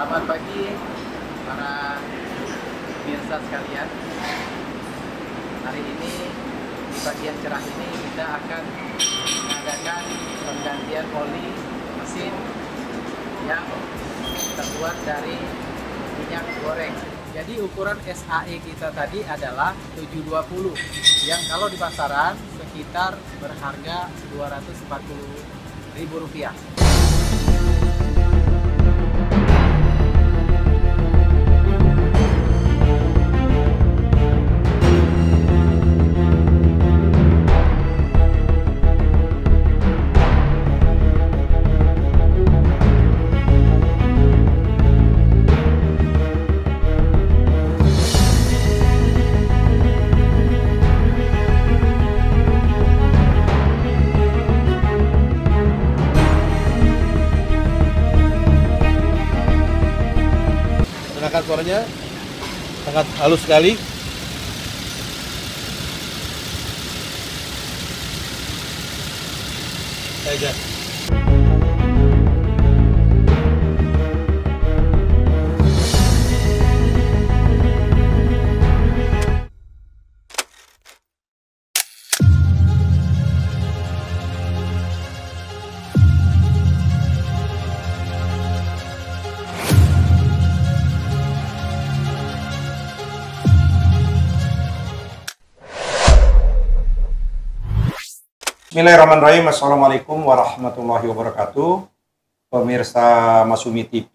Selamat pagi para pemirsa sekalian. Hari ini di pagi yang cerah ini kita akan mengadakan penggantian oli mesin yang terbuat dari minyak goreng. Jadi ukuran SAE kita tadi adalah 720 yang kalau di pasaran sekitar berharga Rp240.000. Suaranya sangat halus sekali. Saja. Bismillahirrahmanirrahim. Assalamualaikum warahmatullahi wabarakatuh. Pemirsa Masumi TV,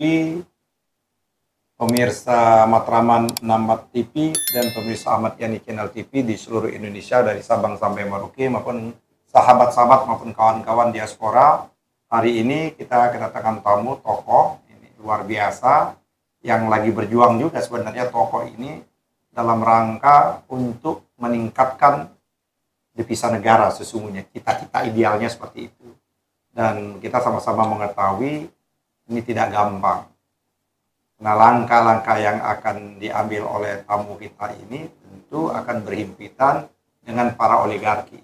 pemirsa Matraman 64 TV, dan pemirsa Ahmad Yani Channel TV di seluruh Indonesia dari Sabang sampai Merauke, maupun sahabat-sahabat maupun kawan-kawan diaspora. Hari ini kita kedatangan tamu tokoh ini luar biasa yang lagi berjuang juga sebenarnya tokoh ini dalam rangka untuk meningkatkan devisa negara sesungguhnya. Cita-cita idealnya seperti itu. Dan kita sama-sama mengetahui ini tidak gampang. Nah, langkah-langkah yang akan diambil oleh tamu kita ini tentu akan berhimpitan dengan para oligarki.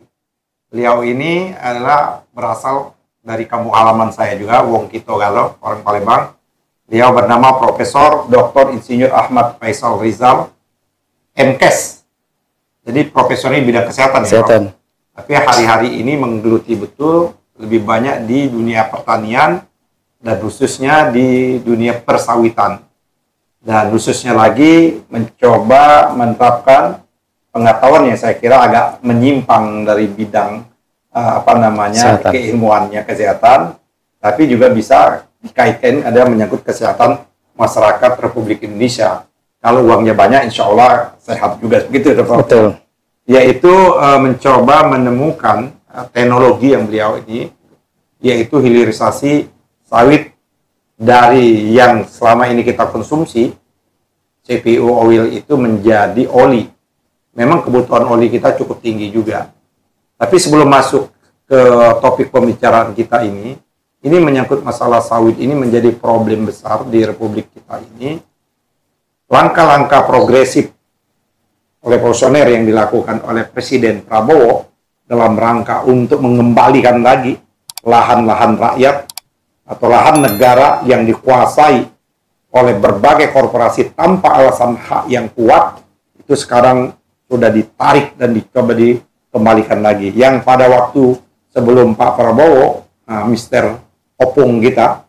Beliau ini adalah berasal dari kampung halaman saya juga, Wong Kito Galo, orang Palembang. Beliau bernama Profesor Dr. Insinyur Ahmad Faisal Rizal, MKes. Jadi profesornya bidang kesehatan. Ya, tapi hari-hari ini menggeluti betul lebih banyak di dunia pertanian dan khususnya di dunia persawitan. Dan khususnya lagi mencoba menerapkan pengetahuan yang saya kira agak menyimpang dari bidang keilmuannya kesehatan, tapi juga bisa dikaitkan ada menyangkut kesehatan masyarakat Republik Indonesia. Kalau uangnya banyak, insya Allah sehat juga begitu, betul. Yaitu mencoba menemukan teknologi yang beliau ini, yaitu hilirisasi sawit dari yang selama ini kita konsumsi, CPO oil itu menjadi oli. Memang kebutuhan oli kita cukup tinggi juga. Tapi sebelum masuk ke topik pembicaraan kita ini menyangkut masalah sawit ini menjadi problem besar di Republik kita ini. Langkah-langkah progresif oleh profesioner yang dilakukan oleh Presiden Prabowo dalam rangka untuk mengembalikan lagi lahan-lahan rakyat atau lahan negara yang dikuasai oleh berbagai korporasi tanpa alasan hak yang kuat, itu sekarang sudah ditarik dan dicoba dikembalikan lagi. Yang pada waktu sebelum Pak Prabowo, Mr. Opung kita,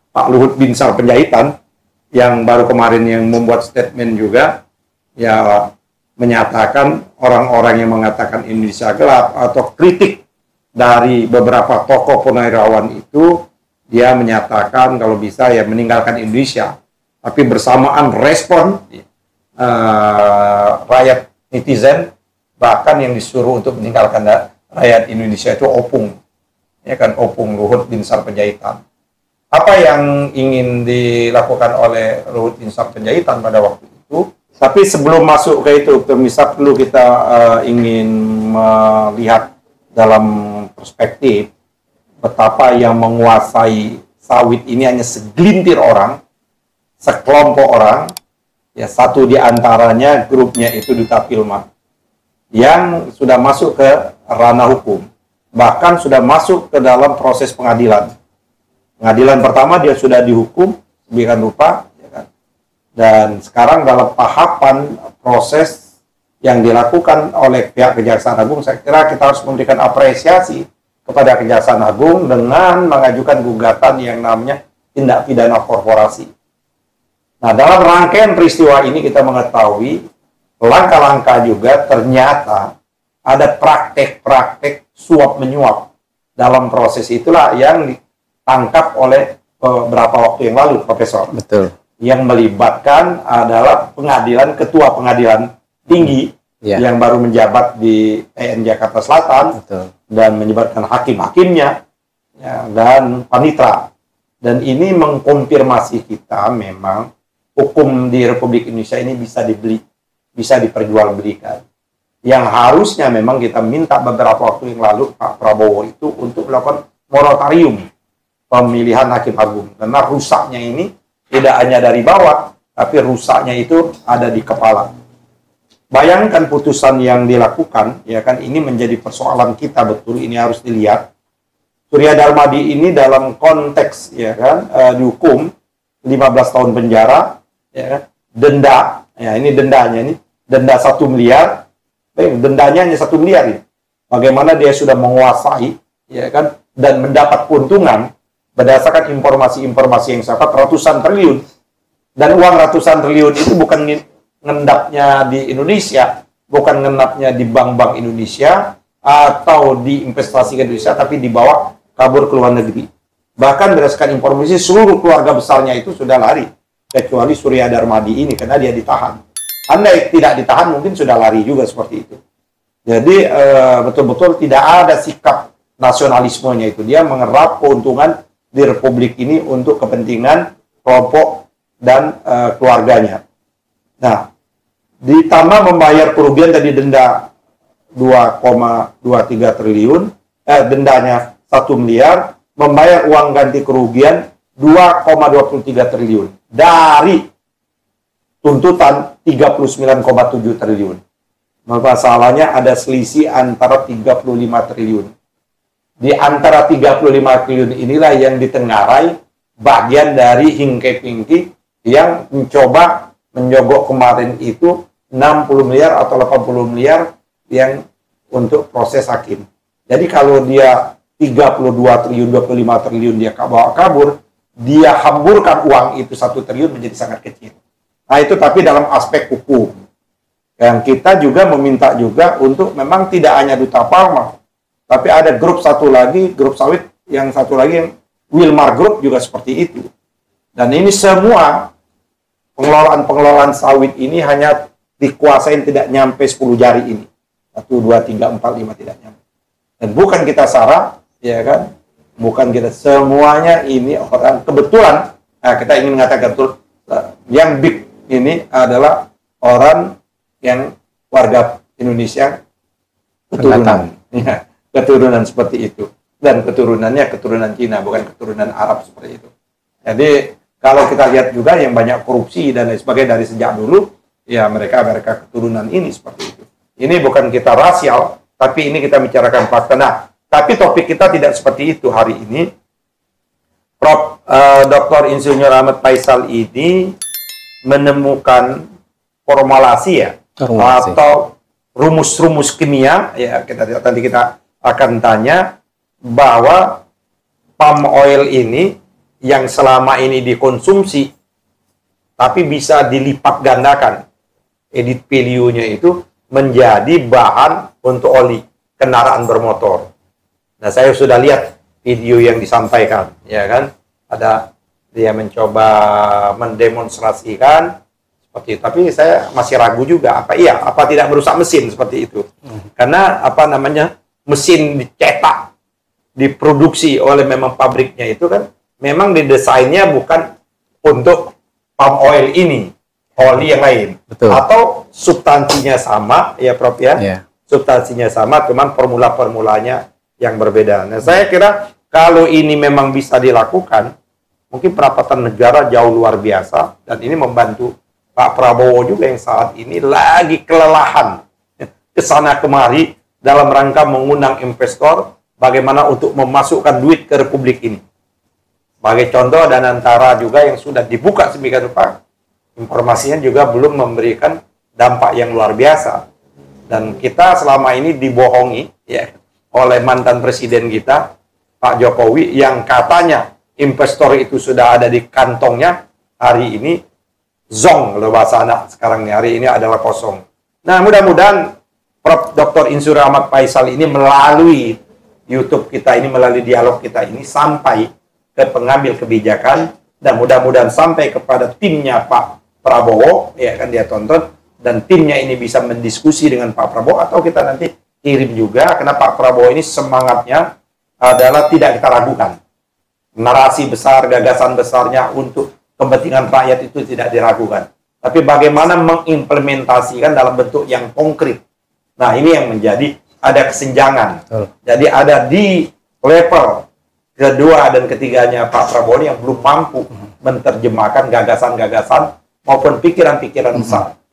Pak Luhut Binsar Panjaitan, yang baru kemarin yang membuat statement juga, ya menyatakan orang-orang yang mengatakan Indonesia gelap atau kritik dari beberapa tokoh purnawirawan itu, dia menyatakan kalau bisa ya meninggalkan Indonesia. Tapi bersamaan respon rakyat netizen, bahkan yang disuruh untuk meninggalkan rakyat Indonesia itu Opung, ya kan, Opung Luhut Binsar Panjaitan. Apa yang ingin dilakukan oleh Luhut Binsar Panjaitan pada waktu itu? Tapi sebelum masuk ke itu, pemirsa, perlu kita ingin melihat dalam perspektif betapa yang menguasai sawit ini hanya segelintir orang, sekelompok orang, ya satu di antaranya grupnya itu Duta Filma, yang sudah masuk ke ranah hukum, bahkan sudah masuk ke dalam proses pengadilan. Pengadilan pertama dia sudah dihukum sedemikian rupa, Dan sekarang dalam tahapan proses yang dilakukan oleh pihak Kejaksaan Agung, saya kira kita harus memberikan apresiasi kepada Kejaksaan Agung dengan mengajukan gugatan yang namanya tindak pidana korporasi. Nah, dalam rangkaian peristiwa ini kita mengetahui langkah-langkah juga ternyata ada praktek-praktek suap-menyuap. Dalam proses itulah yang ditangkap oleh beberapa waktu yang lalu, Profesor. Betul. Yang melibatkan adalah ketua pengadilan tinggi yang baru menjabat di PN Jakarta Selatan. Betul. Dan menyebabkan hakim-hakimnya ya, dan panitra. Dan ini mengkonfirmasi kita memang hukum di Republik Indonesia ini bisa dibeli, bisa diperjualbelikan. Yang harusnya memang kita minta beberapa waktu yang lalu Pak Prabowo itu untuk melakukan moratorium pemilihan hakim agung. Karena rusaknya ini tidak hanya dari bawah, tapi rusaknya itu ada di kepala. Bayangkan putusan yang dilakukan, ya kan, ini menjadi persoalan kita betul, ini harus dilihat. Surya Darmadi ini dalam konteks, ya kan, dihukum 15 tahun penjara, ya kan, denda, ya ini dendanya, ini denda 1 miliar, dendanya hanya 1 miliar ya. Bagaimana dia sudah menguasai, ya kan, dan mendapat keuntungan berdasarkan informasi-informasi yang sangat ratusan triliun. Dan uang ratusan triliun itu bukan ngendapnya di Indonesia, bukan ngendapnya di bank-bank Indonesia atau di investasi ke Indonesia, tapi dibawa kabur ke luar negeri. Bahkan berdasarkan informasi seluruh keluarga besarnya itu sudah lari, kecuali Surya Darmadi ini karena dia ditahan. Andai tidak ditahan mungkin sudah lari juga seperti itu. Jadi betul-betul tidak ada sikap nasionalismenya itu. Dia mengerap keuntungan di Republik ini untuk kepentingan kelompok dan keluarganya. Nah, ditambah membayar kerugian tadi denda 2,23 triliun, dendanya 1 miliar, membayar uang ganti kerugian 2,23 triliun dari tuntutan 39,7 triliun. Masalahnya ada selisih antara 35 triliun. Di antara 35 triliun inilah yang ditengarai bagian dari hingke-pingki yang mencoba menyogok kemarin itu 60 miliar atau 80 miliar yang untuk proses hakim. Jadi kalau dia 32 triliun, 25 triliun dia bawa kabur, dia hamburkan uang itu 1 triliun menjadi sangat kecil. Nah itu tapi dalam aspek hukum. Yang kita juga meminta juga untuk memang tidak hanya Duta Palma, tapi ada grup satu lagi, grup sawit yang satu lagi yang Wilmar Group juga seperti itu. Dan ini semua pengelolaan sawit ini hanya dikuasain tidak nyampe 10 jari ini. 1, 2, 3, 4, 5 tidak nyampe. Dan bukan kita sarah, ya kan? Bukan kita, semuanya ini orang kebetulan. Nah, kita ingin mengatakan betul, yang big ini adalah orang yang warga Indonesia keturunan. Ya, keturunan seperti itu. Dan keturunannya keturunan Cina, bukan keturunan Arab seperti itu. Jadi kalau kita lihat juga yang banyak korupsi dan lain sebagainya dari sejak dulu, ya mereka keturunan ini seperti itu. Ini bukan kita rasial, tapi ini kita bicarakan fakta. Nah, tapi topik kita tidak seperti itu hari ini. Prof. Dr. Insinyur Ahmad Faisal ini menemukan formulasi ya, atau rumus-rumus kimia, ya nanti kita akan tanya bahwa palm oil ini yang selama ini dikonsumsi tapi bisa dilipat gandakan edit value-nya itu menjadi bahan untuk oli kendaraan bermotor. Nah, saya sudah lihat video yang disampaikan, ya kan? Ada dia mencoba mendemonstrasikan seperti itu. Tapi saya masih ragu juga apa tidak merusak mesin seperti itu. Karena mesin dicetak, diproduksi oleh memang pabriknya itu kan memang didesainnya bukan untuk palm oil ini, oli yang lain. Betul. Atau substansinya sama, ya Prof ya. Yeah. Substansinya sama, cuman formula-formulanya yang berbeda. Nah, saya kira kalau ini memang bisa dilakukan, mungkin perapatan negara jauh luar biasa, dan ini membantu Pak Prabowo juga yang saat ini lagi kelelahan ke sana kemari dalam rangka mengundang investor bagaimana untuk memasukkan duit ke Republik ini. Sebagai contoh dan antara juga yang sudah dibuka sedemikian rupa, informasinya juga belum memberikan dampak yang luar biasa. Dan kita selama ini dibohongi ya oleh mantan presiden kita Pak Jokowi yang katanya investor itu sudah ada di kantongnya, hari ini zong kalau bahasa anak sekarang nih, hari ini adalah kosong. Nah, mudah-mudahan Prof. Dr. Insur Ahmad Faisal ini melalui YouTube kita ini, melalui dialog kita ini sampai ke pengambil kebijakan dan mudah-mudahan sampai kepada timnya Pak Prabowo, ya kan dia tonton, dan timnya ini bisa mendiskusi dengan Pak Prabowo, atau kita nanti kirim juga, karena Pak Prabowo ini semangatnya adalah tidak kita ragukan. Narasi besar, gagasan besarnya untuk kepentingan rakyat itu tidak diragukan. Tapi bagaimana mengimplementasikan dalam bentuk yang konkret. Nah, ini yang menjadi ada kesenjangan. Jadi ada di level kedua dan ketiganya Pak Prabowo yang belum mampu menerjemahkan gagasan-gagasan maupun pikiran-pikiran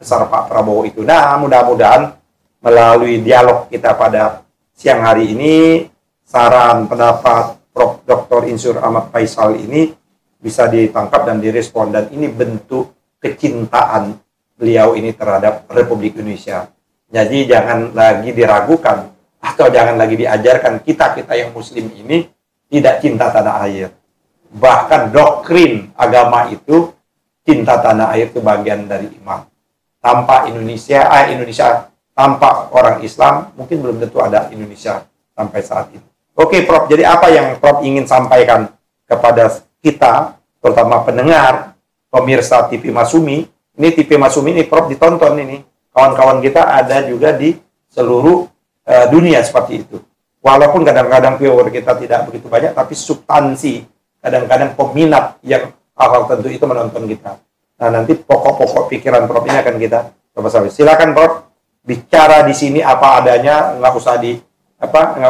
besar Pak Prabowo itu. Nah, mudah-mudahan melalui dialog kita pada siang hari ini, saran pendapat Prof. Dr. Insur Ahmad Faisal ini bisa ditangkap dan direspon, dan ini bentuk kecintaan beliau ini terhadap Republik Indonesia. Jadi jangan lagi diragukan atau jangan lagi diajarkan kita yang muslim ini tidak cinta tanah air. Bahkan doktrin agama itu cinta tanah air itu bagian dari iman. Tanpa Indonesia tanpa orang Islam mungkin belum tentu ada Indonesia sampai saat ini. Oke, Prof. Jadi apa yang Prof ingin sampaikan kepada kita, terutama pendengar, pemirsa TV Masumi? Ini TV Masumi ini Prof ditonton ini. Kawan-kawan kita ada juga di seluruh dunia seperti itu. Walaupun kadang-kadang viewer kita tidak begitu banyak, tapi substansi kadang-kadang peminat yang hal-hal tentu itu menonton kita. Nah, nanti pokok-pokok pikiran Prof ini akan kita coba sampai. Silakan Prof, bicara di sini apa adanya, nggak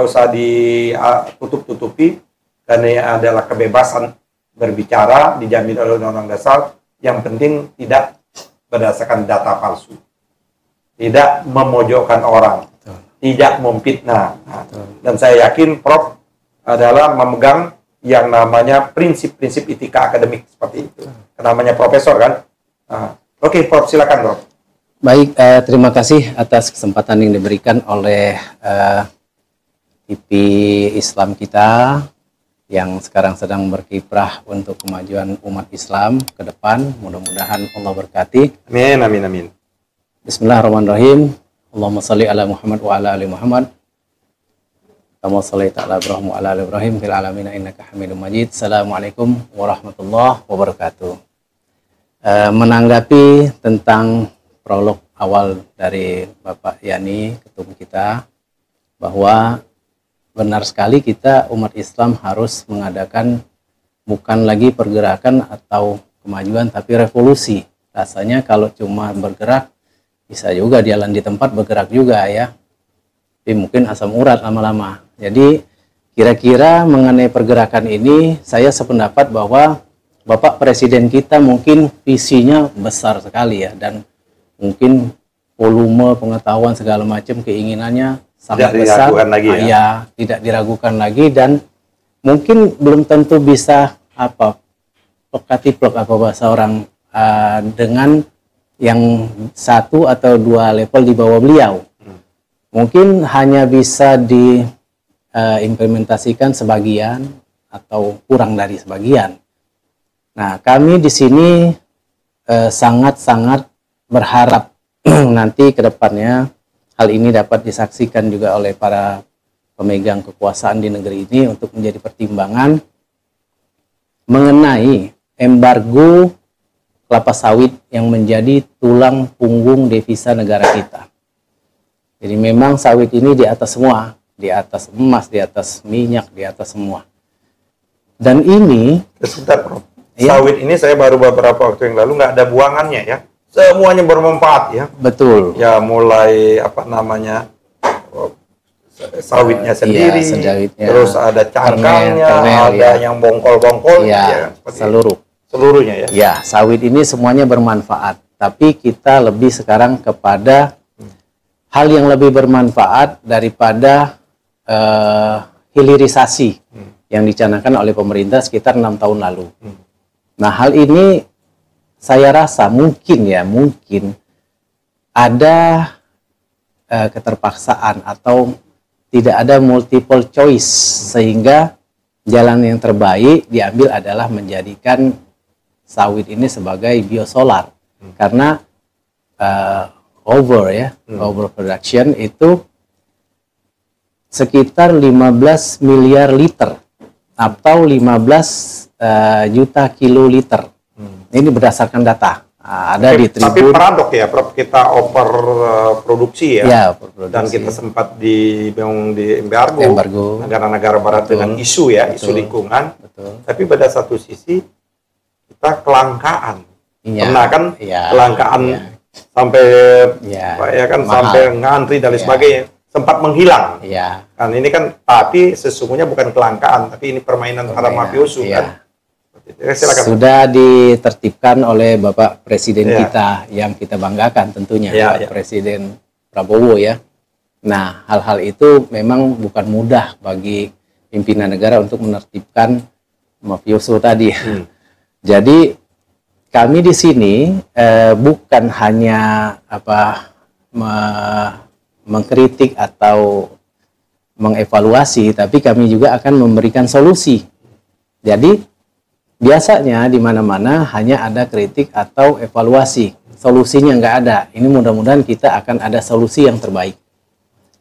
usah ditutup-tutupi, karena ini adalah kebebasan berbicara dijamin oleh Undang-Undang Dasar. Yang penting tidak berdasarkan data palsu, tidak memojokkan orang, tidak memfitnah. Nah, dan saya yakin Prof adalah memegang yang namanya prinsip-prinsip etika akademik seperti itu. Namanya profesor kan. Nah, oke, Prof, silakan Prof. Baik, terima kasih atas kesempatan yang diberikan oleh TV Islam kita yang sekarang sedang berkiprah untuk kemajuan umat Islam ke depan. Mudah-mudahan Allah berkati. Amin, amin, amin. Bismillahirrahmanirrahim. Allahumma salli ala Muhammad wa ala ali Muhammad. Kama shallaita ala Ibrahim wa ala ali Ibrahim fil alamin innaka Hamidum Majid. Assalamualaikum warahmatullahi wabarakatuh. Menanggapi tentang prolog awal dari Bapak Yani, ketum kita, bahwa benar sekali kita umat Islam harus mengadakan bukan lagi pergerakan atau kemajuan, tapi revolusi. Rasanya kalau cuma bergerak, bisa juga jalan di tempat bergerak juga ya. Tapi mungkin asam urat lama-lama. Jadi kira-kira mengenai pergerakan ini, saya sependapat bahwa Bapak Presiden kita mungkin visinya besar sekali ya. Dan mungkin volume pengetahuan segala macam keinginannya sangat besar, lagi ya. Ya, tidak diragukan lagi, dan mungkin belum tentu bisa plek apa bahasa orang dengan yang 1 atau 2 level di bawah beliau. Mungkin hanya bisa diimplementasikan sebagian atau kurang dari sebagian. Nah, kami di sini sangat-sangat berharap nanti ke depannya hal ini dapat disaksikan juga oleh para pemegang kekuasaan di negeri ini untuk menjadi pertimbangan mengenai embargo kelapa sawit yang menjadi tulang punggung devisa negara kita. Jadi memang sawit ini di atas semua, di atas emas, di atas minyak, di atas semua. Dan ini, sebentar Prof. Sawit ini saya baru beberapa waktu yang lalu nggak ada buangannya ya. Semuanya bermanfaat ya. Betul. Ya mulai sawitnya sendiri, ya, sawitnya, terus ada cangkangnya, kernel, ada ya. yang bongkol-bongkol, ya, seluruhnya ya. Ya, sawit ini semuanya bermanfaat. Tapi kita lebih sekarang kepada hal yang lebih bermanfaat daripada hilirisasi yang dicanangkan oleh pemerintah sekitar 6 tahun lalu. Nah, hal ini saya rasa mungkin ada keterpaksaan atau tidak ada multiple choice, sehingga jalan yang terbaik diambil adalah menjadikan sawit ini sebagai biosolar. Karena overproduction itu sekitar 15 miliar liter atau 15 juta kiloliter. Ini berdasarkan data. Ada di Tapi Tribun. paradok ya, Prof, kita overproduksi ya. Ya, overproduksi. Dan kita sempat di embargo negara-negara barat dengan isu ya, isu lingkungan. Betul. Tapi pada satu sisi kita kelangkaan. Iya, Pernah kan iya, kelangkaan iya. sampai Iya, ya kan mahal. sampai ngantri dan lain Iya. sebagainya, sempat menghilang. Iya. Kan ini kan, tapi sesungguhnya bukan kelangkaan, tapi ini permainan para mafioso Iya. kan. Silakan. Sudah ditertibkan oleh Bapak Presiden Iya. kita yang kita banggakan tentunya, Iya, Pak iya. Presiden Prabowo ya. Nah, hal-hal itu memang bukan mudah bagi pimpinan negara untuk menertibkan mafioso tadi. Jadi kami di sini bukan hanya mengkritik atau mengevaluasi, tapi kami juga akan memberikan solusi. Jadi biasanya di mana-mana hanya ada kritik atau evaluasi, solusinya nggak ada. Ini mudah-mudahan kita akan ada solusi yang terbaik.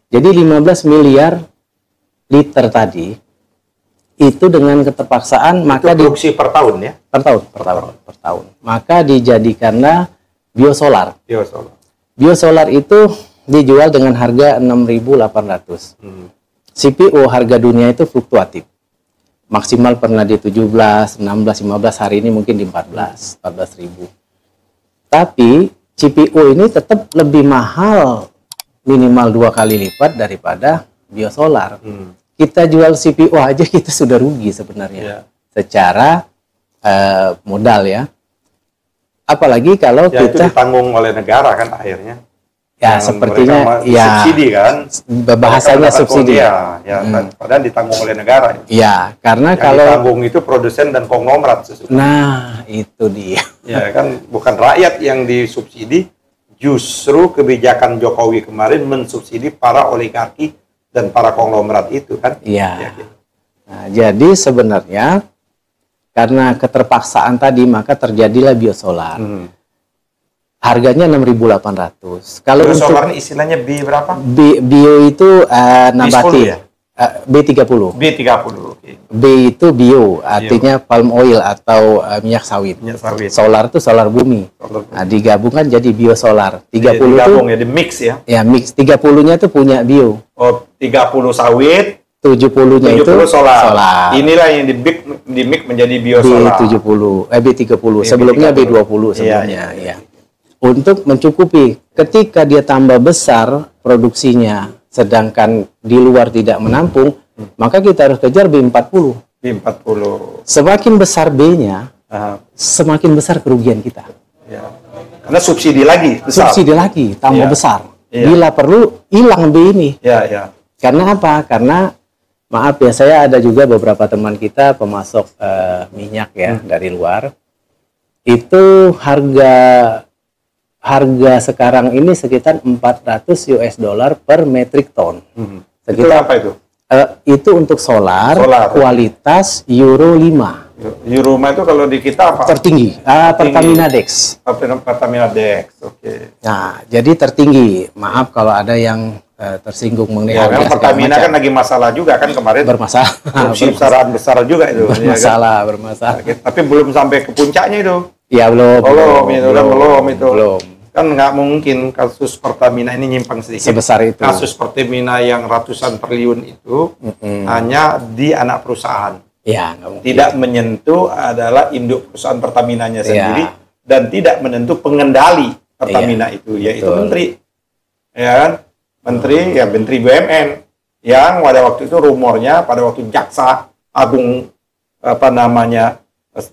Jadi 15 miliar liter tadi itu dengan keterpaksaan maka Produksi per tahun ya. per tahun. Maka dijadikanlah biosolar. Biosolar. Biosolar itu dijual dengan harga 6.800. CPO harga dunia itu fluktuatif. Maksimal pernah di 17, 16, 15, hari ini mungkin di 14.000. Tapi CPO ini tetap lebih mahal, minimal 2 kali lipat daripada biosolar. Kita jual CPO aja kita sudah rugi sebenarnya secara modal ya. Apalagi kalau Ya itu kita ditanggung oleh negara kan akhirnya. ya Yang sepertinya mereka ya subsidi kan. bahasanya Mereka subsidi. padahal ditanggung oleh negara. Ya, karena Yang kalau ditanggung itu produsen dan konglomerat sesungguhnya. nah itu dia. Ya kan, bukan rakyat yang disubsidi. Justru kebijakan Jokowi kemarin mensubsidi para oligarki dan para konglomerat itu kan. Iya. Ya, gitu. Nah, jadi sebenarnya karena keterpaksaan tadi maka terjadilah biosolar. Harganya 6.800. Kalau untuk Biosolar ini istilahnya B berapa? bio itu nabati. B10 ya? B30. B30. Oke. B itu bio, artinya palm oil atau minyak sawit. Minyak sawit. Solar itu solar bumi. Solar bumi. Nah, digabungkan jadi biosolar. 30 itu digabung ya, di mix ya. ya mix. 30-nya itu punya bio. Oh, 30 sawit, 70-nya 70 itu solar. Inilah yang di mix menjadi biosolar. B30, B30. Sebelumnya B20 sebelumnya, ya. Untuk mencukupi, ketika dia tambah besar produksinya, sedangkan di luar tidak menampung, maka kita harus kejar B40. B40. Semakin besar B-nya, Ah, semakin besar kerugian kita. ya. Karena subsidi lagi besar. Subsidi lagi, tambah Iya. besar. Iya. Bila perlu, hilang B ini. Ya, ya. Karena apa? Karena maaf ya, saya ada juga beberapa teman kita pemasok minyak ya dari luar. Itu harga sekarang ini sekitar 400 US dollar per metric ton. Itu Sekitar apa itu? itu untuk solar, Solar. kualitas Euro 5 Euro itu kalau di kita apa? tertinggi, Pertamina Dex. Pertamina Dex. Oke. Nah, jadi tertinggi. Maaf kalau ada yang tersinggung mengenai Ya, harga kan segala Pertamina macam. kan lagi masalah juga kan kemarin. bermasalah. Korupsi besar juga itu. ya kan? bermasalah. Tapi belum sampai ke puncaknya itu. Ya belum. Belum itu. Belum. Kan nggak mungkin kasus Pertamina ini nyimpang sedikit. Sebesar itu. Kasus Pertamina yang ratusan triliun itu hanya di anak perusahaan. Ya, nggak mungkin. Tidak menyentuh adalah induk perusahaan Pertaminanya Ya. sendiri dan tidak menentu pengendali Pertamina itu, yaitu betul. menteri. Ya kan? Menteri BUMN yang pada waktu itu rumornya pada waktu Jaksa Agung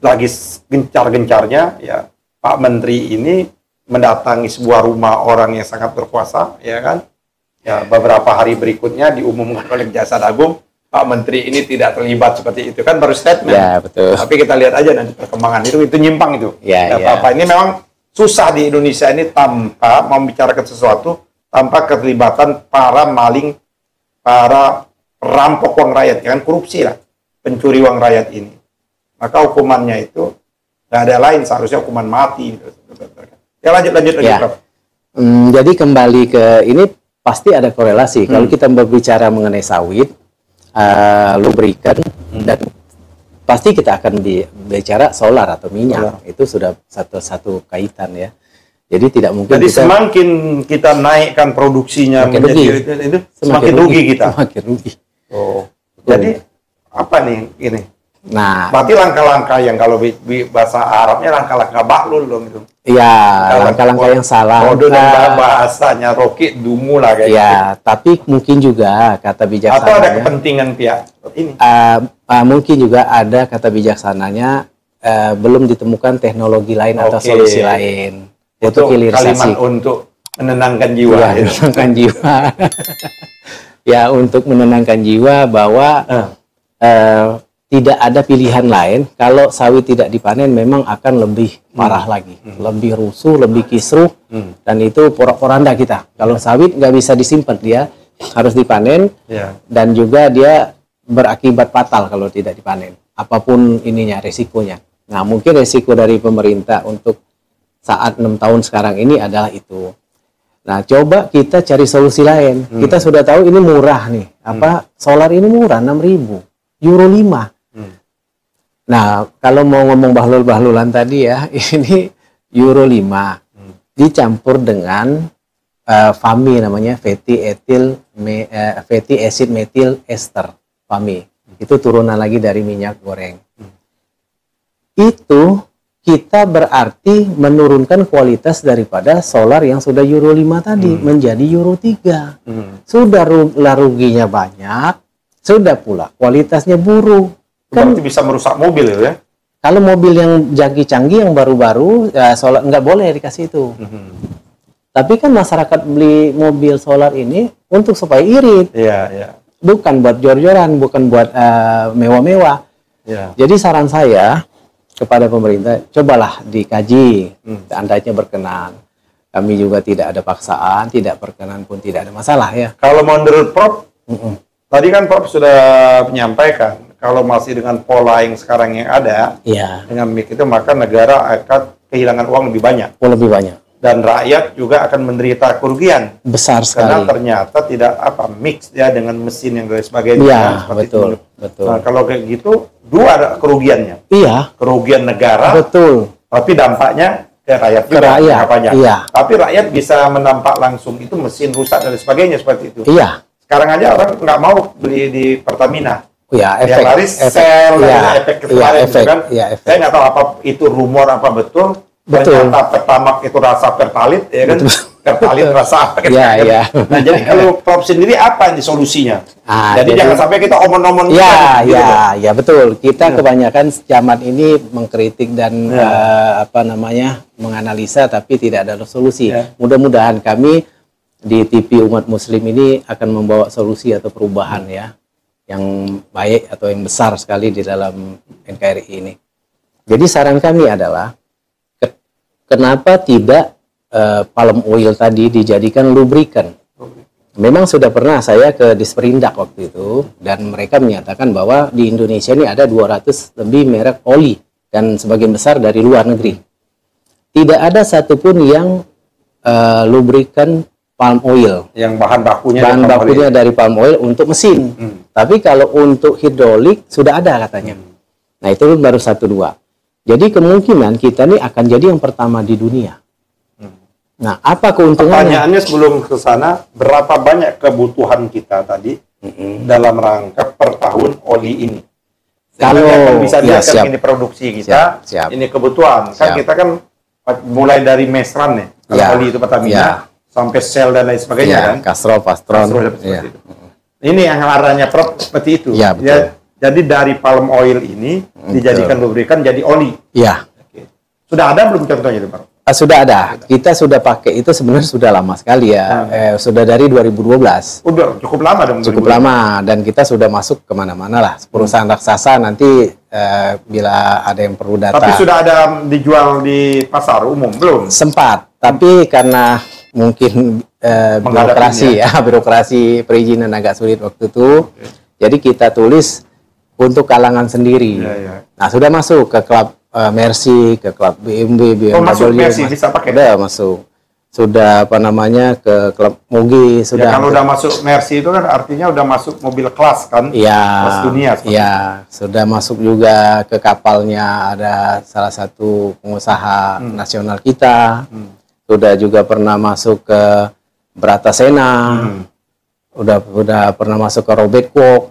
lagi gencar-gencarnya ya Pak Menteri ini mendatangi sebuah rumah orang yang sangat berkuasa, ya kan? Ya, beberapa hari berikutnya diumumkan oleh Jaksa Agung Pak Menteri ini tidak terlibat seperti itu, kan baru statement. Ya, betul. Tapi kita lihat aja nanti perkembangan itu nyimpang itu. Ya, Apa-apa ini memang susah di Indonesia ini tanpa membicarakan sesuatu tanpa keterlibatan para maling, para perampok uang rakyat, kan korupsi lah, pencuri uang rakyat ini. Maka hukumannya itu nggak ada lain, seharusnya hukuman mati. Ya lanjut Ya. Prof. Jadi kembali ke ini pasti ada korelasi. Kalau kita berbicara mengenai sawit, lubrikan, dan pasti kita akan bicara solar atau minyak. Itu sudah satu kaitan ya. Jadi tidak mungkin. Jadi semakin kita naikkan produksinya menjadi itu, semakin rugi kita. Semakin rugi. Oh. Jadi apa nih ini? Nah, berarti langkah-langkah yang kalau bahasa Arabnya langkah-langkah bahlul dong itu. Iya, langkah-langkah yang salah. Bodoh dan bahasanya roki dumu lah kayak ya, gitu. tapi mungkin juga kata bijaksananya. Atau ada kepentingan pihak ini. Mungkin juga ada kata bijaksananya belum ditemukan teknologi lain atau solusi lain. Itu hilirisasi. Kalimat untuk menenangkan jiwa. Ya, menenangkan jiwa. Ya, untuk menenangkan jiwa bahwa tidak ada pilihan lain. Kalau sawit tidak dipanen memang akan lebih parah lagi, lebih rusuh, lebih kisruh, dan itu porak-poranda kita. Kalau sawit nggak bisa disimpan, dia harus dipanen, dan juga dia berakibat fatal kalau tidak dipanen. Apapun ininya, resikonya. Nah, mungkin resiko dari pemerintah untuk saat 6 tahun sekarang ini adalah itu. Nah, coba kita cari solusi lain. Kita sudah tahu ini murah nih. Solar ini murah, 6.000, Euro 5. Nah, kalau mau ngomong bahlul-bahlulan tadi ya, ini Euro 5 dicampur dengan FAMI namanya, fatty acid methyl ester, FAMI. Itu turunan lagi dari minyak goreng. Itu kita berarti menurunkan kualitas daripada solar yang sudah Euro 5 tadi menjadi Euro 3. Sudah ruginya banyak, sudah pula kualitasnya buruk. Kan berarti bisa merusak mobil ya? Kalau mobil yang canggih-canggih yang baru-baru, solar nggak boleh dikasih itu. Tapi kan masyarakat beli mobil solar ini untuk supaya irit. Bukan buat jor-joran, bukan buat mewah-mewah. Jadi saran saya kepada pemerintah, cobalah dikaji, seandainya berkenan. Kami juga tidak ada paksaan, tidak berkenan pun tidak ada masalah ya. Kalau menurut Prof, tadi kan Prof sudah menyampaikan, kalau masih dengan pola yang sekarang yang ada, dengan MIK itu, maka negara akan kehilangan uang lebih banyak. Lebih banyak. Dan rakyat juga akan menderita kerugian. Besar sekali. Karena ternyata tidak mix ya dengan mesin yang dan sebagainya. Iya, betul. Nah, kalau kayak gitu, dua ada kerugiannya. Iya. Kerugian negara. Betul. Tapi dampaknya ke rakyat juga. Rakyat. Iya. Tapi rakyat bisa menampak langsung itu mesin rusak dan sebagainya seperti itu. Iya. Sekarang aja orang nggak mau beli di Pertamina. Ya, yang laris sel, efek kemarin kan. Saya nggak tahu apa itu rumor apa betul. Ternyata Pertamax itu rasa Pertalit, ya kan? Pertalit rasa apa? Nah, jadi kalau Prof sendiri apa ini solusinya? Jadi jangan sampai kita omong-omong. Ya, betul. Kita kebanyakan zaman ini mengkritik dan menganalisa, tapi tidak ada solusi. Mudah-mudahan kami di TV Umat Muslim ini akan membawa solusi atau perubahan ya, yang baik atau yang besar sekali di dalam NKRI ini. Jadi saran kami adalah, kenapa tidak palm oil tadi dijadikan lubrikan? Memang sudah pernah saya ke Disperindak waktu itu, dan mereka menyatakan bahwa di Indonesia ini ada 200 lebih merek oli, dan sebagian besar dari luar negeri. Tidak ada satupun yang lubrikan palm oil. Yang bahan bakunya dari palm oil untuk mesin. Tapi kalau untuk hidrolik sudah ada katanya. Nah, itu baru 1-2. Jadi kemungkinan kita ini akan jadi yang pertama di dunia. Nah, apa keuntungannya? Pertanyaannya sebelum ke sana, berapa banyak kebutuhan kita tadi dalam rangka per tahun oli ini? Kalau bisa lihat kan ini produksi kita, ini kebutuhan. Kan kita kan mulai dari mesran nih, oli itu Pertamina, sampai sel dan lain sebagainya kan. Castrol, Pastron. Ini yang arahnya Prof seperti itu. Ya, betul. Jadi dari palm oil ini dijadikan lubrikan jadi oli. Iya. Sudah ada belum contohnya itu, Pak? Sudah ada. Kita sudah pakai itu sebenarnya sudah lama sekali ya. Sudah dari 2012. Udah cukup lama dong. Cukup lama, dan kita sudah masuk kemana-mana lah. Perusahaan raksasa nanti bila ada yang perlu data. Tapi sudah ada dijual di pasar umum belum? Sempat, tapi karena mungkin birokrasi birokrasi perizinan agak sulit waktu itu. Jadi kita tulis untuk kalangan sendiri. Nah, sudah masuk ke klub Mercy, ke klub BMW, masuk Mercy bisa pakai? Sudah masuk. Sudah ke klub Mugi sudah. Ya, kalau udah masuk Mercy itu kan artinya udah masuk mobil kelas kan? Iya. Kelas dunia. Iya, sudah masuk juga ke kapalnya, ada salah satu pengusaha nasional kita. Sudah juga pernah masuk ke Bratasena. Udah pernah masuk ke Robert Walk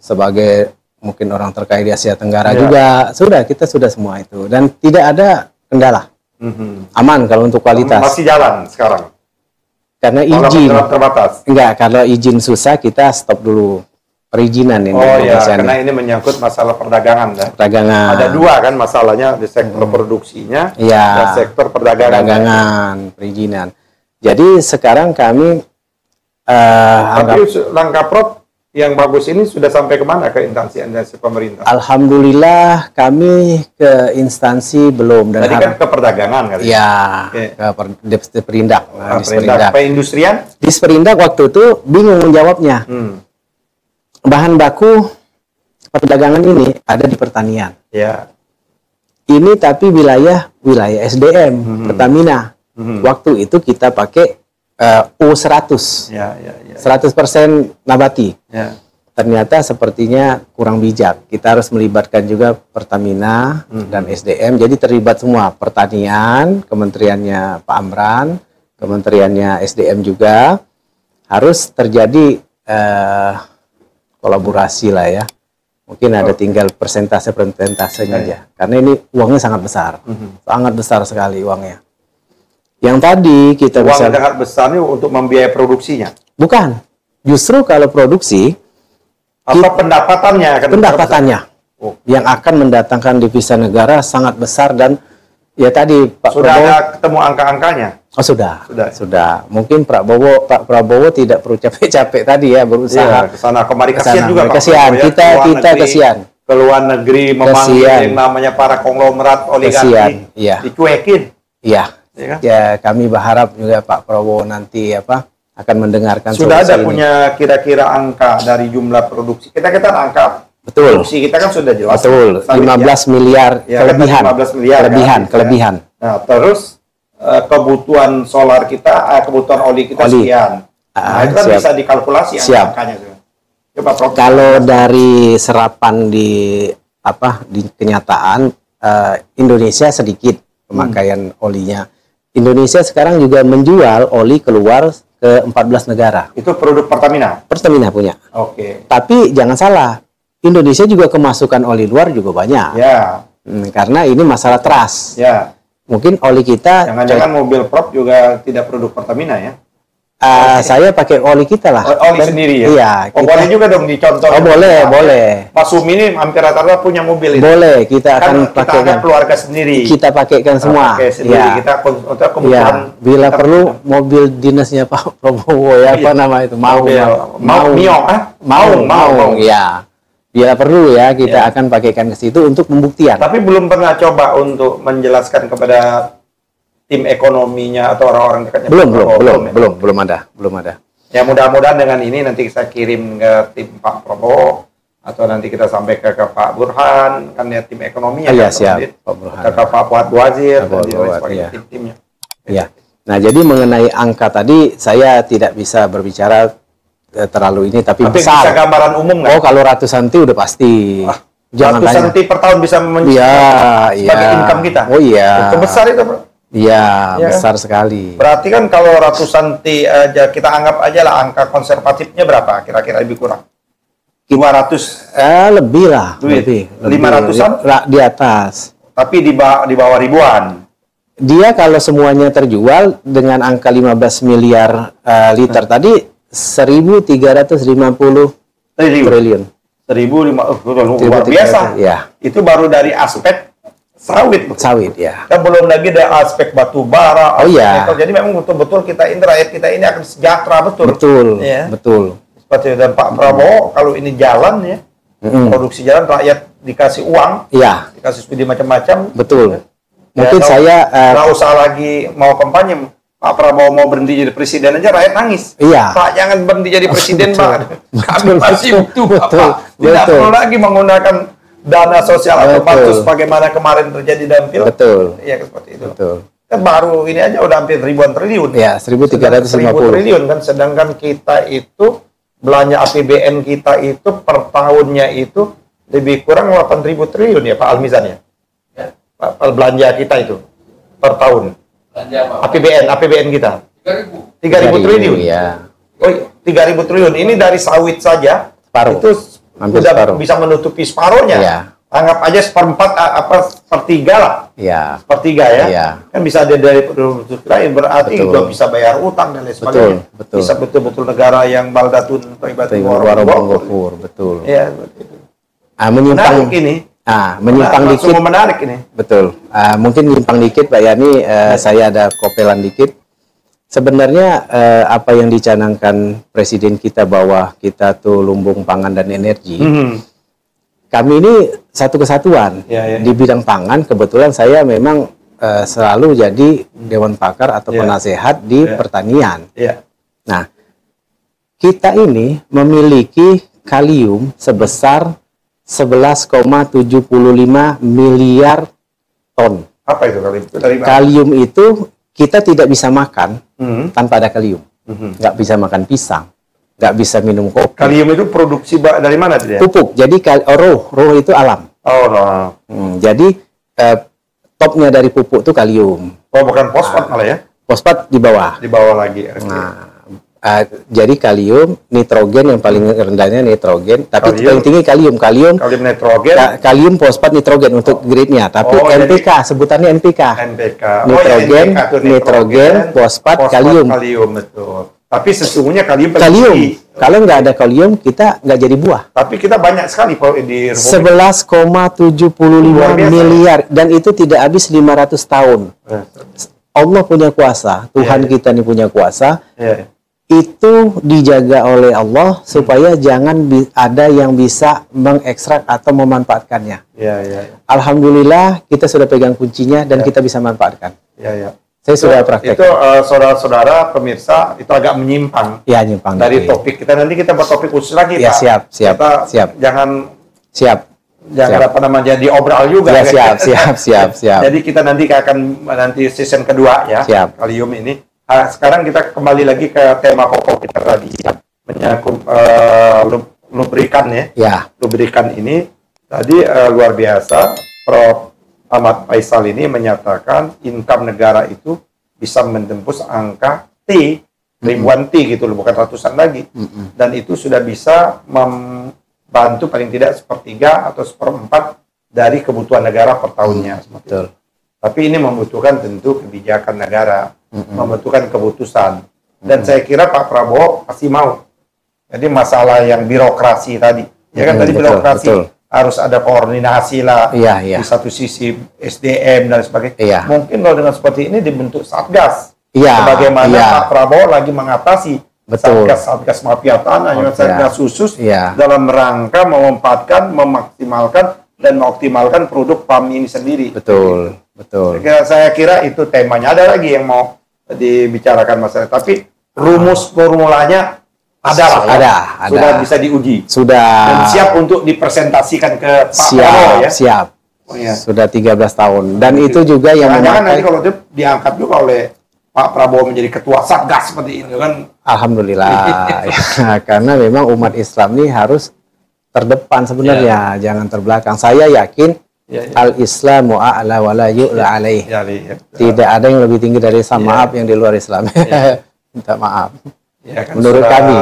sebagai mungkin orang terkaya di Asia Tenggara juga. Kita sudah semua itu, dan tidak ada kendala. Aman kalau untuk kualitas. Masih jalan sekarang. Karena izin terbatas. Enggak, kalau izin susah kita stop dulu perizinan ini. Karena ini menyangkut masalah perdagangan kan. Perdagangan. Ada dua kan masalahnya di sektor produksinya dan sektor perdagangan. Perizinan. Jadi sekarang kami tapi langkah Prof yang bagus ini sudah sampai kemana ke instansi pemerintah? Alhamdulillah kami ke instansi belum. Dan tadi kan ke perdagangan kali. Ya, ke Disperindak. Perindustrian? Disperindak waktu itu bingung menjawabnya. Bahan baku perdagangan ini ada di pertanian. Ya. Ini tapi wilayah SDM Pertamina. Waktu itu kita pakai U100. 100% nabati. Ternyata sepertinya kurang bijak. Kita harus melibatkan juga Pertamina dan SDM. Jadi terlibat semua, pertanian, kementeriannya Pak Amran, kementeriannya SDM juga. Harus terjadi kolaborasi lah ya. Mungkin ada tinggal persentasenya aja. Karena ini uangnya sangat besar. Sangat besar sekali uangnya. Yang tadi kita uang sangat besar ini untuk membiayai produksinya? Bukan. Justru kalau produksi pendapatannya yang akan mendatangkan devisa negara sangat besar. Dan ya tadi Pak sudah Prabowo, ada ketemu angka-angkanya? Sudah. Mungkin Pak Prabowo tidak perlu capek-capek tadi ya berusaha kesana kemari. Kasihan juga Pak Prabowo, kita kasihan. Ke luar negeri memanggil yang namanya para konglomerat oligarki dicuekin. Ya, kami berharap juga Pak Prabowo nanti akan mendengarkan. Sudah ada punya kira-kira angka dari jumlah produksi. Kita angka produksi kita kan sudah jelas. Betul. 15 miliar kelebihan. 15 miliar kelebihan. Nah, terus kebutuhan solar kita, kebutuhan oli kita sekian. Nah, itu kan bisa dikalkulasi angkanya. Coba Prof. Kalau dari serapan di kenyataan Indonesia sedikit pemakaian olinya. Indonesia sekarang juga menjual oli keluar ke 14 negara. Itu produk Pertamina? Pertamina punya. Oke. Tapi jangan salah, Indonesia juga kemasukan oli luar juga banyak. Ya. Karena ini masalah trust. Ya. Mungkin oli kita... Jangan-jangan mobil Prof juga tidak produk Pertamina ya? Saya pakai oli kita lah. Oli sendiri ya? Iya. Boleh juga dong dicontoh. Boleh. Pak Sumi ini hampir rata-rata punya mobil ini. Boleh, kita akan pakaikan. Keluarga sendiri. Kita pakaikan semua. Pakai sendiri. Kita untuk kebutuhan. Bila perlu mobil dinasnya Pak Prabowo apa nama itu? Maung. Ya. Bila perlu ya kita akan pakaikan ke situ untuk pembuktian. Tapi belum pernah coba untuk menjelaskan kepada tim ekonominya atau orang-orang dekatnya? Belum ada. Ya mudah-mudahan dengan ini nanti saya kirim ke tim Pak Prabowo atau nanti kita sampai ke Pak Burhan, kan ya tim ekonominya. Iya, siap. Pak Burhan. Ke Pak Fuad Wazir dan tim-timnya. Iya. Nah, jadi mengenai angka tadi saya tidak bisa berbicara terlalu ini, tapi besar. Bisa gambaran umum nggak? Kalau ratusan T udah pasti. Ratusan T per tahun bisa sebagai income kita? Oh iya. Itu besar itu, Bro. Iya, besar sekali. Berarti kan kalau ratusan T aja, kita anggap aja lah angka konservatifnya berapa? Kira-kira lebih kurang? 200? Lebih lah. Lebih. 500-an? Di atas. Tapi di bawah ribuan? Dia kalau semuanya terjual dengan angka 15 miliar liter tadi, 1.350 triliun. 1.500 luar biasa. Ya. Itu baru dari aspek sawit. Sawit ya. Dan belum lagi ada aspek batu bara, Oh, aspek iya. nikel. Jadi memang betul-betul kita ini rakyat kita ini akan sejahtera betul. Betul. Ya. Betul. Seperti itu. Dan Pak Prabowo kalau ini jalan ya, produksi jalan rakyat dikasih uang, Iya, dikasih subsidi macam-macam. betul. Ya, Mungkin saya nggak usah lagi mau kampanye. Pak Prabowo mau berhenti jadi presiden aja rakyat nangis. Iya. Pak jangan berhenti jadi presiden Pak. Kami masih butuh Betul. Pak. Tidak Betul. perlu lagi menggunakan dana sosial atau Betul. bantus bagaimana kemarin terjadi dalam pilek. betul. Iya seperti itu. Betul. Kan baru ini aja udah hampir ribuan triliun. Ya, 1.350 1.350. triliun kan, sedangkan kita itu belanja APBN kita itu per tahunnya itu lebih kurang 8.000 triliun ya Pak Almizan ya. Ya. Pak, belanja kita itu per tahun. Belanja apa? APBN kita 3.000. 3.000 triliun. Ya. Oh, 3.000 triliun. Ini dari sawit saja. Separuh. Itu Hampir sudah separuh. bisa menutupi separuhnya. Iya. Anggap aja seperempat sepertiga lah. Ya. Sepertiga ya. Iya. Kan bisa ada dari produk lain, berarti Betul. juga bisa bayar utang dan lain sebagainya. Betul. Bisa betul-betul negara yang baldatun thayyibatun Warung warahmatullahi. Gofur, betul. Ya, seperti itu. Menyimpang Menarik ini. menyimpang Langsung dikit. menarik ini. Betul. Mungkin nyimpang dikit Pak Yani, saya ada kopelan dikit. Sebenarnya apa yang dicanangkan Presiden kita bahwa kita tuh lumbung pangan dan energi, kami ini satu kesatuan Ya. di bidang pangan. Kebetulan saya memang selalu jadi Dewan Pakar atau Ya. penasehat di Ya. pertanian. Iya. Nah, kita ini memiliki kalium sebesar 11,75 miliar ton. Apa itu kali? Itu dari mana? Kalium itu kita tidak bisa makan Mhm. tanpa ada kalium. Nggak bisa makan pisang, nggak bisa minum kopi. Kalium itu produksi dari mana dia? Pupuk. Jadi roh itu alam. Oh, no. Jadi topnya dari pupuk itu kalium. Oh, bukan fosfat malah ya? Fosfat di bawah. Di bawah lagi. Oke. Nah, jadi kalium, nitrogen yang paling rendahnya nitrogen, tapi Kalium. paling tinggi kalium. Kalium, Kalium nitrogen, kalium, fosfat, nitrogen untuk grade-nya. Tapi Oh, jadi- NPK, sebutannya NPK. NPK. Nitrogen, NPK itu nitrogen, fosfat, kalium. Kalium, betul. Tapi sesungguhnya kalium paling Kalium. tinggi. Kalau nggak ada kalium, kita nggak jadi buah. Tapi kita banyak sekali di Republik. 11,75 Luar biasa. miliar, dan itu tidak habis 500 tahun. Allah punya kuasa, Tuhan Iya, iya. kita ini punya kuasa. Ya. Itu dijaga oleh Allah supaya jangan ada yang bisa mengekstrak atau memanfaatkannya. Ya, ya, Alhamdulillah kita sudah pegang kuncinya dan kita bisa manfaatkan. ya, ya. Saya sudah praktek. Itu saudara-saudara pemirsa itu agak menyimpang Ya, nyimpang dari dikit. topik kita. Nanti kita buat topik khusus lagi, Ya, Pak. siap, siap, Kita siap. jangan Siap. apa namanya diobral juga. Ya, kan? siap. Jadi kita nanti akan season kedua ya. Siap. Kalium ini. Sekarang kita kembali lagi ke tema pokok kita tadi, menyangkut lubrikan ya. Ya, Lubrikan ini tadi luar biasa. Prof. Ahmad Faisal ini menyatakan income negara itu bisa menembus angka T, ribuan T gitu loh, bukan ratusan lagi. Dan itu sudah bisa membantu paling tidak sepertiga atau seperempat dari kebutuhan negara per tahunnya. betul. Tapi ini membutuhkan tentu kebijakan negara, membutuhkan keputusan. Dan saya kira Pak Prabowo pasti mau. Jadi masalah yang birokrasi tadi, ya kan tadi betul, birokrasi betul. harus ada koordinasi lah. Iya, iya. Di satu sisi SDM dan sebagainya. Iya. Mungkin kalau dengan seperti ini dibentuk satgas. Iya, Sebagaimana iya. Pak Prabowo lagi mengatasi Betul. satgas mafia tanah, Mafia. satgas khusus Iya. dalam rangka memanfaatkan, memaksimalkan dan mengoptimalkan produk PAM ini sendiri. Betul. Betul. Saya kira itu temanya. Ada lagi yang mau dibicarakan masalah. Tapi rumus formulanya adalah Ada. sudah bisa diuji Sudah dan siap untuk dipresentasikan ke Pak siap, Prabowo ya. siap. Oh, iya. Sudah 13 tahun. Dan itu juga yang Jangan-jangan nanti memakai, kalau itu diangkat juga oleh Pak Prabowo menjadi ketua Satgas seperti itu kan. alhamdulillah. Ya, karena memang umat Islam ini harus terdepan sebenarnya, jangan terbelakang. Saya yakin Ya, ya. al-Islamu a'la wa la yu'la alaih. Ya, ya. Tidak ada yang lebih tinggi dari Islam. Ya. Maaf yang di luar Islam. Minta maaf. Ya kan, Menurut kami.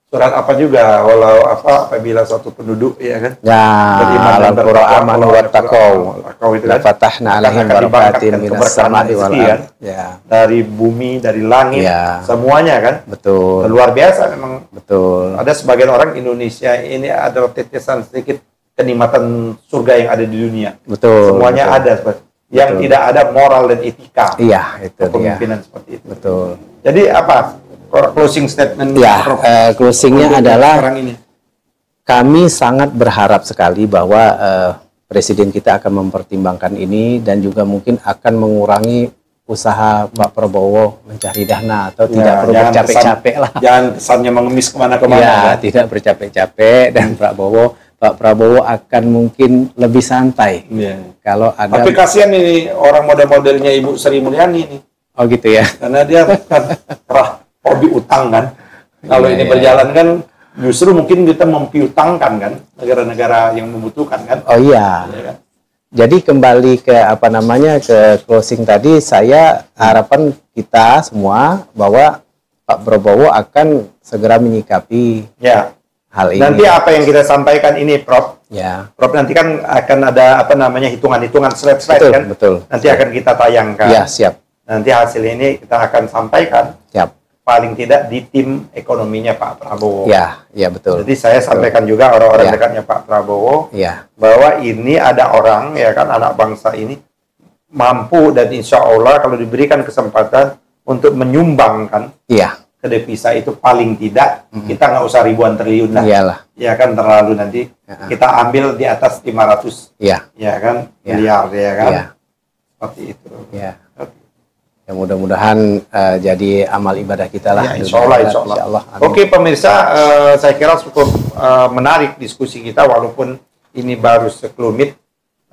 surat apa juga walau apa apabila suatu penduduk ya kan Ya, beriman dan alam bertakwa, amanu wa taqaw. Taqaw itu La kan. fatahna alaihim Akan diberkatkan barakatin minas keberkahan sama'i wal rezeki, kan. ard. Ya, Dari bumi, dari langit, Ya. semuanya kan. betul. Luar biasa memang. Betul. Ada sebagian orang Indonesia ini adalah tetesan sedikit kenikmatan surga yang ada di dunia. Betul. Semuanya betul. ada, yang Betul. tidak ada moral dan etika. Iya, itu dia. Kepemimpinan seperti itu. Betul. Jadi apa closing statement? Ya, Prof? closingnya Untuk adalah sekarang ini. kami sangat berharap sekali bahwa Presiden kita akan mempertimbangkan ini dan juga mungkin akan mengurangi usaha Pak Prabowo mencari dana atau tidak perlu jangan bercapek-capek lah. Jangan kesannya mengemis kemana-kemana. Ya, kan? tidak bercapek-capek dan Pak Prabowo akan mungkin lebih santai. Iya. Kalau ada. Tapi kasihan ini orang model-modelnya Ibu Sri Mulyani ini. Oh gitu ya. Karena dia kan pernah hobi utang kan. Kalau Iya, ini iya, berjalan kan justru mungkin kita mempiutangkan kan negara-negara yang membutuhkan kan. Oh iya. Ya kan? Jadi kembali ke apa namanya ke closing tadi, saya harapan kita semua bahwa Pak Prabowo akan segera menyikapi Ya. hal ini. Nanti apa yang kita sampaikan ini, Prof? Ya. Prof nanti kan akan ada apa namanya hitungan-hitungan slide-slide Betul, kan. betul. Nanti akan kita tayangkan. Ya, siap. Nanti hasil ini kita akan sampaikan Siap. paling tidak di tim ekonominya Pak Prabowo. Ya, ya betul. Jadi saya sampaikan juga orang-orang Ya. dekatnya Pak Prabowo Ya. bahwa ini ada orang ya kan anak bangsa ini mampu dan insya Allah kalau diberikan kesempatan untuk menyumbangkan Iya. ke devisa itu paling tidak kita nggak usah ribuan triliun lah. Iyalah. Ya kan terlalu nanti Ya. kita ambil di atas 500 Iya. ya kan Ya. miliar ya kan. Iya. Seperti itu. Ya. Oke. Ya mudah-mudahan jadi amal ibadah kita lah. Ya, insya Allah, insya Allah. Insya Allah. Amin. Oke pemirsa, saya kira cukup menarik diskusi kita walaupun ini baru sekelumit.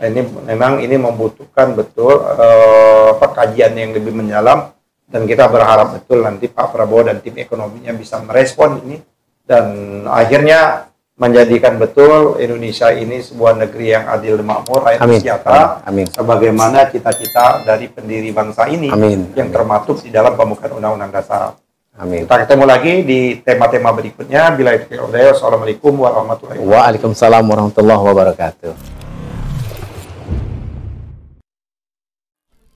Ini memang ini membutuhkan betul kajian yang lebih mendalam dan kita berharap betul nanti Pak Prabowo dan tim ekonominya bisa merespon ini dan akhirnya menjadikan betul Indonesia ini sebuah negeri yang adil dan makmur, rakyat Amin. sejahtera, Amin. sebagaimana cita-cita dari pendiri bangsa ini Amin. yang termaktub di dalam pembukaan Undang-Undang Dasar. Amin. Kita ketemu lagi di tema-tema berikutnya. Bila itu, Assalamualaikum warahmatullahi wabarakatuh. Waalaikumsalam warahmatullahi wabarakatuh.